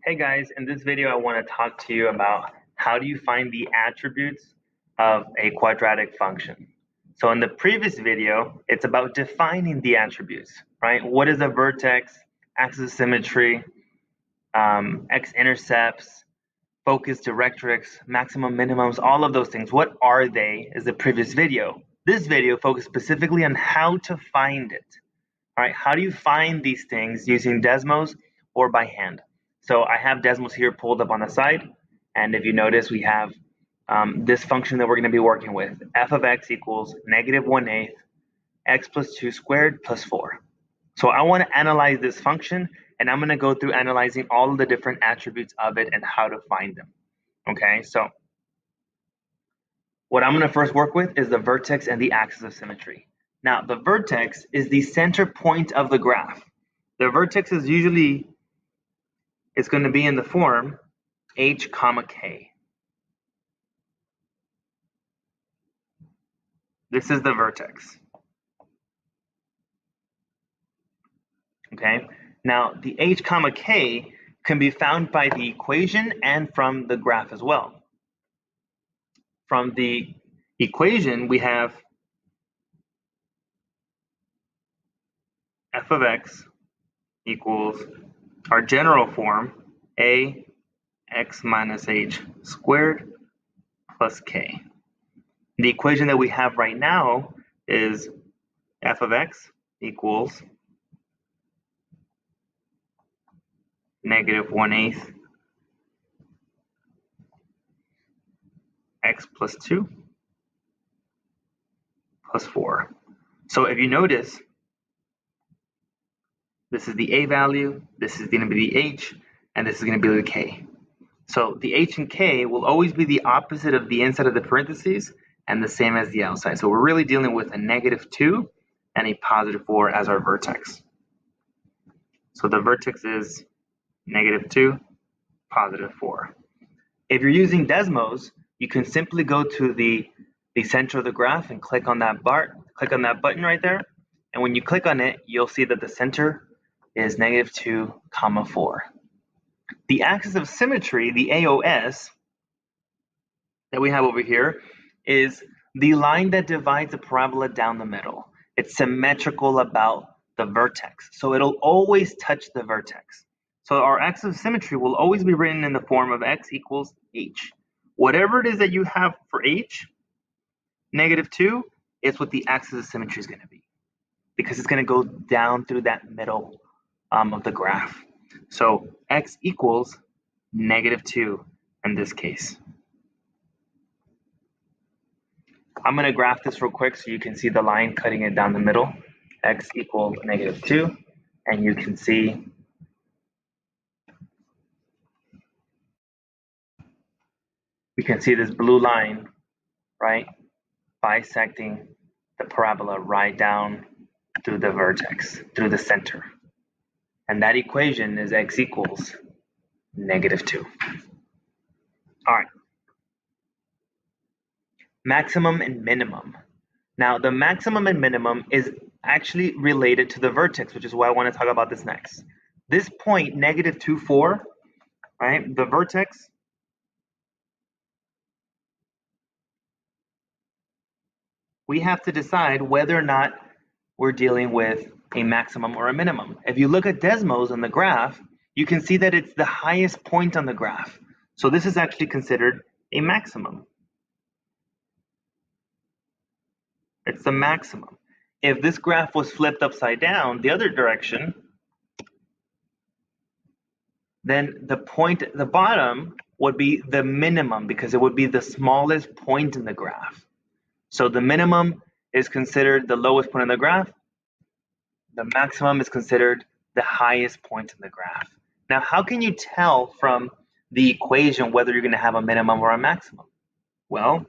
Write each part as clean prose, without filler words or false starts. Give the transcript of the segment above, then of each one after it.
Hey guys, in this video I want to talk to you about how do you find the attributes of a quadratic function. So in the previous video, it's about defining the attributes, right? What is a vertex, axis of symmetry, X-intercepts, focus, directrix, maximum, minimums, all of those things. What are they is the previous video. This video focused specifically on how to find it. All right, how do you find these things using Desmos or by hand? So I have Desmos here pulled up on the side, and if you notice, we have this function that we're going to be working with. F of x equals -1/8 x plus 2 squared plus 4. So I want to analyze this function, and I'm going to go through analyzing all of the different attributes of it and how to find them. Okay, so what I'm going to first work with is the vertex and the axis of symmetry. Now, the vertex is the center point of the graph. The vertex is usually, it's going to be in the form h comma k. This is the vertex. Okay, now the h comma k can be found by the equation and from the graph as well. From the equation, we have f of x equals our general form, a x minus h squared plus k. The equation that we have right now is f of x equals -1/8 x plus 2 plus 4. So if you notice, this is the a value, this is going to be the h, and this is going to be the k. So the h and k will always be the opposite of the inside of the parentheses and the same as the outside. So we're really dealing with a -2 and a +4 as our vertex. So the vertex is -2, +4. If you're using Desmos, you can simply go to the center of the graph and click on that button right there. And when you click on it, you'll see that the center is -2, 4. The axis of symmetry, the A.O.S, that we have over here is the line that divides the parabola down the middle. It's symmetrical about the vertex, so it'll always touch the vertex. So our axis of symmetry will always be written in the form of x equals h. Whatever it is that you have for h, -2 is what the axis of symmetry is going to be, because it's going to go down through that middle of the graph. So x equals -2 in this case. I'm going to graph this real quick so you can see the line cutting it down the middle. X equals -2, and you can see this blue line, right, bisecting the parabola right down through the vertex, through the center. And that equation is x equals -2. All right. Maximum and minimum. Now, the maximum and minimum is actually related to the vertex, which is why I want to talk about this next. This point, -2, 4, right, the vertex, we have to decide whether or not we're dealing with a maximum or a minimum. If you look at Desmos on the graph, you can see that it's the highest point on the graph. So this is actually considered a maximum. It's the maximum. If this graph was flipped upside down the other direction, then the point at the bottom would be the minimum, because it would be the smallest point in the graph. So the minimum is considered the lowest point in the graph. The maximum is considered the highest point in the graph. Now, how can you tell from the equation whether you're going to have a minimum or a maximum? Well,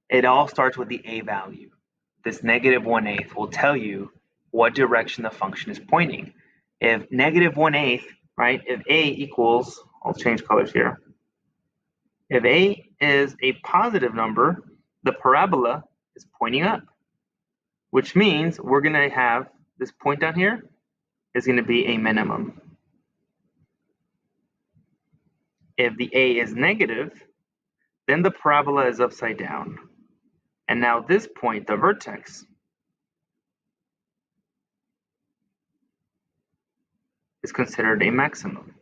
it all starts with the a value. This -1/8 will tell you what direction the function is pointing. If -1/8, right, if a equals, I'll change colors here. If a is a positive number, the parabola is pointing up, which means we're going to have this point down here is going to be a minimum. If the A is negative, then the parabola is upside down. And now this point, the vertex, is considered a maximum.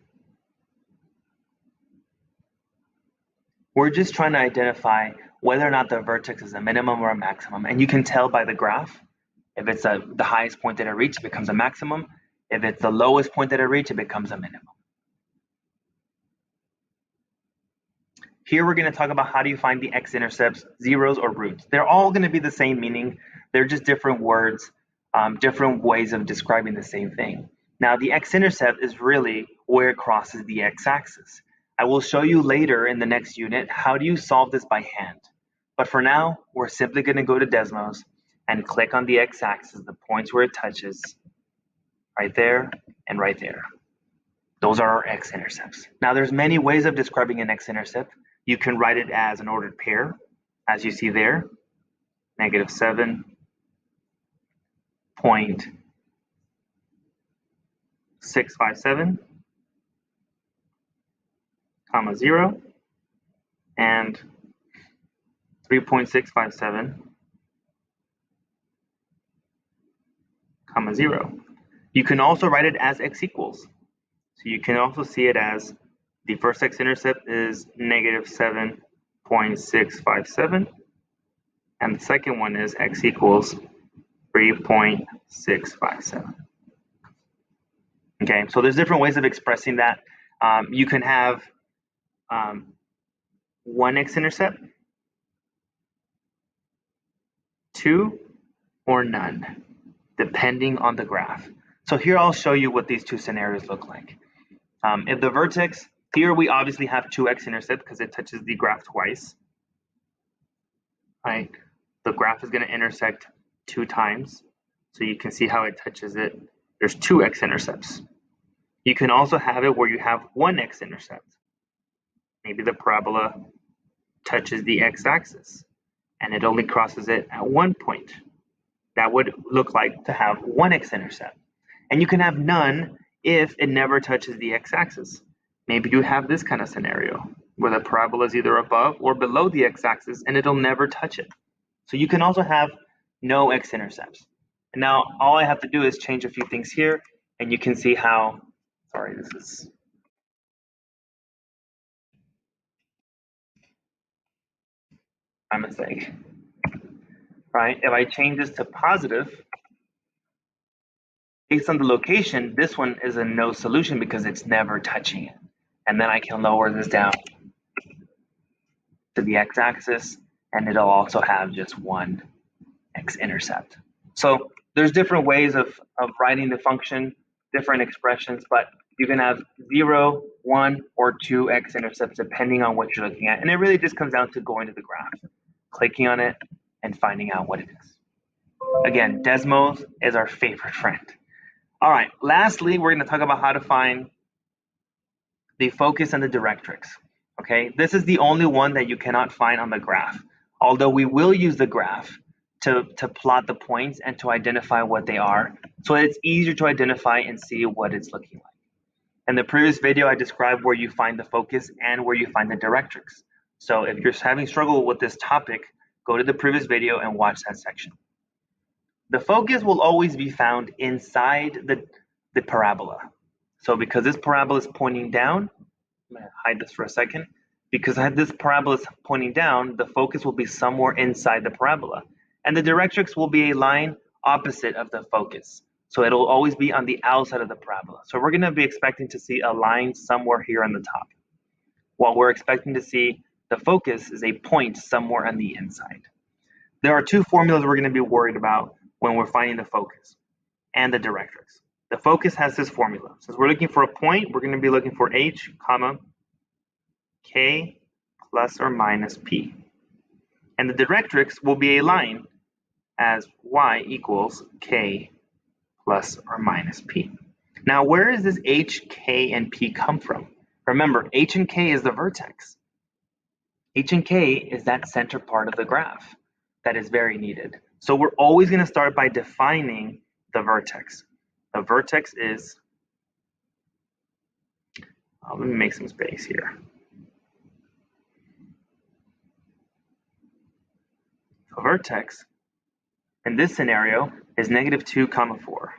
We're just trying to identify whether or not the vertex is a minimum or a maximum. And you can tell by the graph, if it's the highest point that it reached, it becomes a maximum. If it's the lowest point that it reached, it becomes a minimum. Here we're going to talk about how do you find the x-intercepts, zeros, or roots. They're all going to be the same meaning. They're just different words, different ways of describing the same thing. Now, the x-intercept is really where it crosses the x-axis. I will show you later in the next unit how do you solve this by hand. But for now, we're simply going to go to Desmos and click on the x-axis, the points where it touches, right there and right there. Those are our x-intercepts. Now, there's many ways of describing an x-intercept. You can write it as an ordered pair, as you see there, -7.657, comma 0, and 3.657, comma 0. You can also write it as x equals. So you can also see it as the first x-intercept is -7.657, and the second one is x equals 3.657. Okay, so there's different ways of expressing that. You can have one x-intercept, two, or none, depending on the graph. So here I'll show you what these two scenarios look like. If the vertex, here we obviously have two x-intercepts because it touches the graph twice. Right? The graph is going to intersect 2 times. So you can see how it touches it. There's 2 x-intercepts. You can also have it where you have 1 x-intercept. Maybe the parabola touches the x-axis and it only crosses it at 1 point. That would look like to have 1 x-intercept. And you can have none if it never touches the x-axis. Maybe you have this kind of scenario where the parabola is either above or below the x-axis and it'll never touch it. So you can also have no x-intercepts. And now all I have to do is change a few things here and you can see how, sorry, this is my mistake, right? If I change this to positive, based on the location, this one is a no solution because it's never touching it. And then I can lower this down to the x-axis and it'll also have just 1 x-intercept. So there's different ways of writing the function, different expressions, but you can have 0, 1, or 2 x-intercepts depending on what you're looking at. And it really just comes down to going to the graph, clicking on it, and finding out what it is. Again, Desmos is our favorite friend. All right, lastly, we're going to talk about how to find the focus and the directrix. Okay, this is the only one that you cannot find on the graph, although we will use the graph to plot the points and to identify what they are, so it's easier to identify and see what it's looking like. In the previous video, I described where you find the focus and where you find the directrix. So if you're having struggle with this topic, go to the previous video and watch that section. The focus will always be found inside the parabola. So because this parabola is pointing down, I'm going to hide this for a second. Because this parabola is pointing down, the focus will be somewhere inside the parabola. And the directrix will be a line opposite of the focus. So it'll always be on the outside of the parabola. So we're going to be expecting to see a line somewhere here on the top, while we're expecting to see the focus is a point somewhere on the inside. There are 2 formulas we're going to be worried about when we're finding the focus and the directrix. The focus has this formula. Since we're looking for a point, we're going to be looking for h, comma, k plus or minus p. And the directrix will be a line as y equals k plus or minus p. Now, where does this h, k, and p come from? Remember, h and k is the vertex. H and k is that center part of the graph that is very needed. So we're always going to start by defining the vertex. The vertex is, let me make some space here. vertex in this scenario is -2, 4.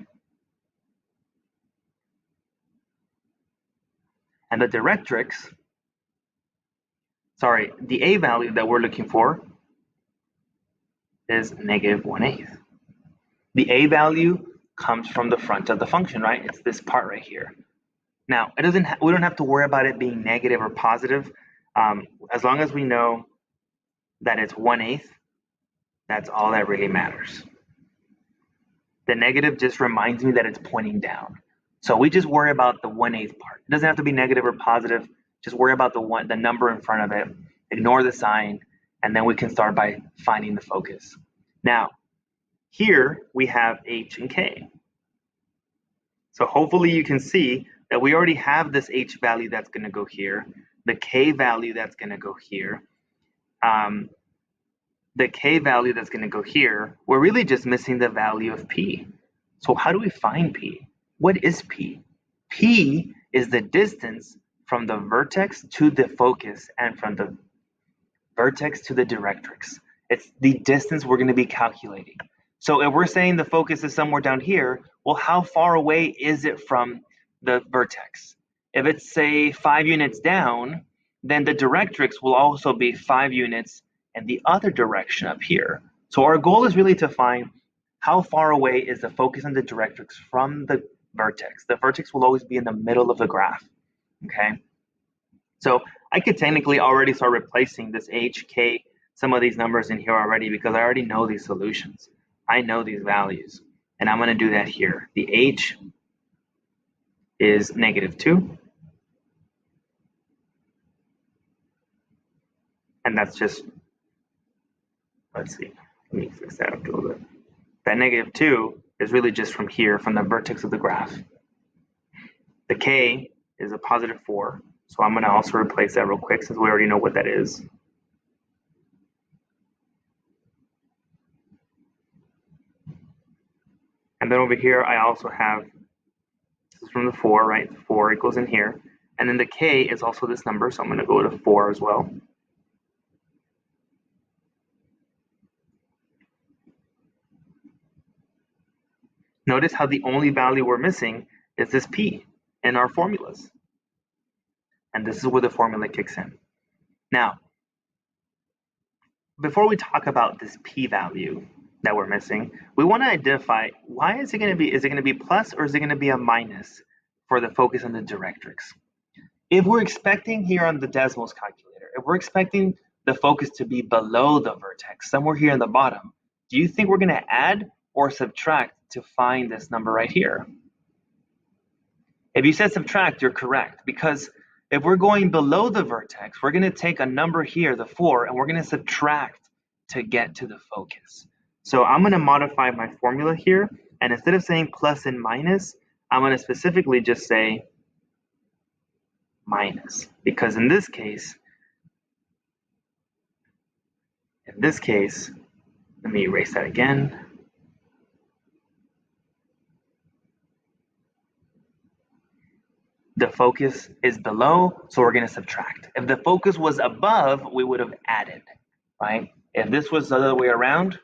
And the directrix, sorry, the A value that we're looking for is -1/8. The A value comes from the front of the function, right? It's this part right here. Now, we don't have to worry about it being negative or positive. As long as we know that it's 1/8, that's all that really matters. The negative just reminds me that it's pointing down. So we just worry about the 1/8 part. It doesn't have to be negative or positive. Just worry about the number in front of it. Ignore the sign, and then we can start by finding the focus. Now, here we have H and K. So hopefully you can see that we already have this H value that's going to go here, the K value that's going to go here, the K value that's going to go here. We're really just missing the value of P. So how do we find P? What is P? P is the distance from the vertex to the focus and from the vertex to the directrix. It's the distance we're going to be calculating. So if we're saying the focus is somewhere down here, well, how far away is it from the vertex? If it's, say, 5 units down, then the directrix will also be 5 units in the other direction up here. So our goal is really to find how far away is the focus and the directrix from the vertex. The vertex will always be in the middle of the graph, okay? So I could technically already start replacing this H, K, some of these numbers in here already because I already know these solutions. I know these values, and I'm going to do that here. The H is -2, and that's just, let's see, let me fix that up a little bit. That -2 is really just from here, from the vertex of the graph. The K is a +4, so I'm going to also replace that real quick since we already know what that is. And then over here, I also have, this is from the 4, right? 4 equals in here. And then the K is also this number, so I'm going to go to 4 as well. Notice how the only value we're missing is this P in our formulas. And this is where the formula kicks in. Now, before we talk about this P value that we're missing, we want to identify, why is it going to be plus or is it going to be a minus for the focus on the directrix? If we're expecting here on the decimals calculator, if we're expecting the focus to be below the vertex, somewhere here in the bottom, do you think we're going to add or subtract to find this number right here? If you said subtract, you're correct, because if we're going below the vertex, we're going to take a number here, the 4, and we're going to subtract to get to the focus. So I'm going to modify my formula here, and instead of saying plus and minus, I'm going to specifically just say minus, because in this case, let me erase that again. The focus is below, so we're going to subtract. If the focus was above, we would have added, right? If this was the other way around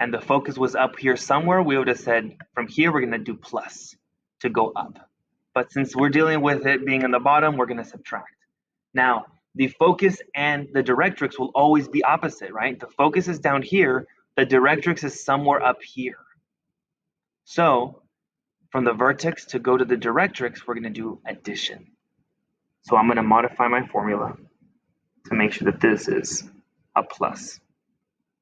and the focus was up here somewhere, we would have said from here we're going to do plus to go up. But since we're dealing with it being in the bottom, we're going to subtract. Now, the focus and the directrix will always be opposite, right? The focus is down here, the directrix is somewhere up here. So from the vertex to go to the directrix, we're going to do addition. So I'm going to modify my formula to make sure that this is a plus.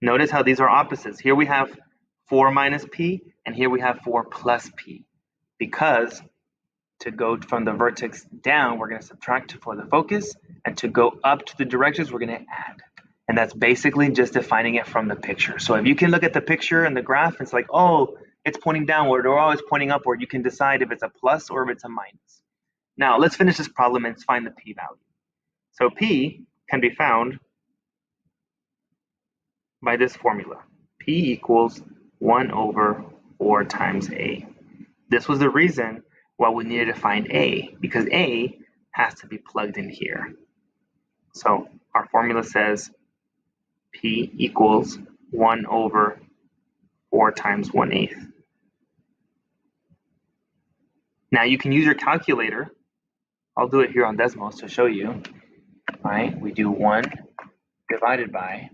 Notice how these are opposites. Here we have 4 minus P, and here we have 4 plus P. Because to go from the vertex down, we're going to subtract for the focus, and to go up to the directrix, we're going to add. And that's basically just defining it from the picture. So if you can look at the picture and the graph, it's like, oh, it's pointing downward or oh, it's pointing upward. You can decide if it's a plus or if it's a minus. Now let's finish this problem and find the P value. So P can be found by this formula. P equals 1/4 times A. This was the reason why we needed to find A, because A has to be plugged in here. So our formula says P equals 1 over 4 times 1/8. Now you can use your calculator. I'll do it here on Desmos to show you. All right, we do 1 divided by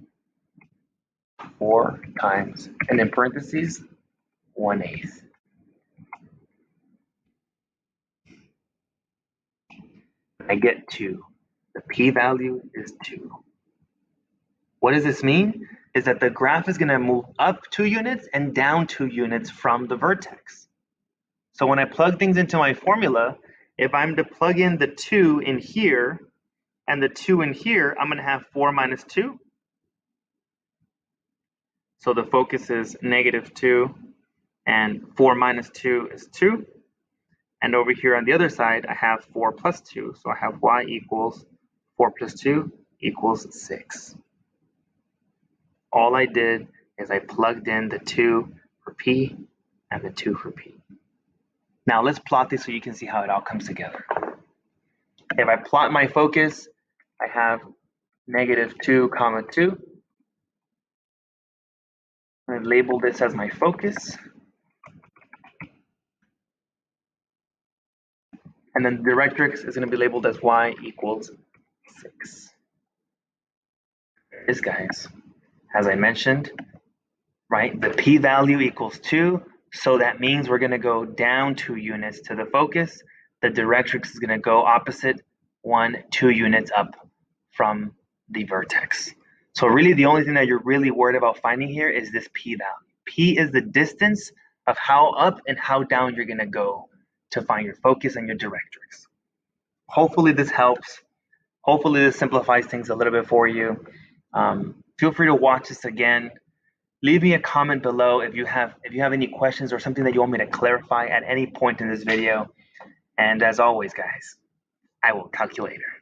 4 times, and in parentheses, 1/8. I get 2. The p-value is 2. What does this mean? Is that the graph is going to move up 2 units and down 2 units from the vertex. So when I plug things into my formula, if I'm to plug in the 2 in here and the 2 in here, I'm going to have 4 minus 2. So the focus is -2, and 4 minus 2 is 2. And over here on the other side, I have 4 plus 2. So I have y equals 4 plus 2 equals 6. All I did is I plugged in the 2 for P and the 2 for P. Now let's plot this so you can see how it all comes together. If I plot my focus, I have -2, 2. I label this as my focus. And then the directrix is going to be labeled as y equals 6. This, guys, as I mentioned, right, the p-value equals 2. So that means we're going to go down 2 units to the focus. The directrix is going to go opposite 2 units up from the vertex. So really the only thing that you're really worried about finding here is this p-value. P is the distance of how up and how down you're going to go to find your focus and your directrix. Hopefully this helps. Hopefully this simplifies things a little bit for you. Feel free to watch this again. Leave me a comment below if you have any questions or something that you want me to clarify at any point in this video. And as always, guys, I will calculate later.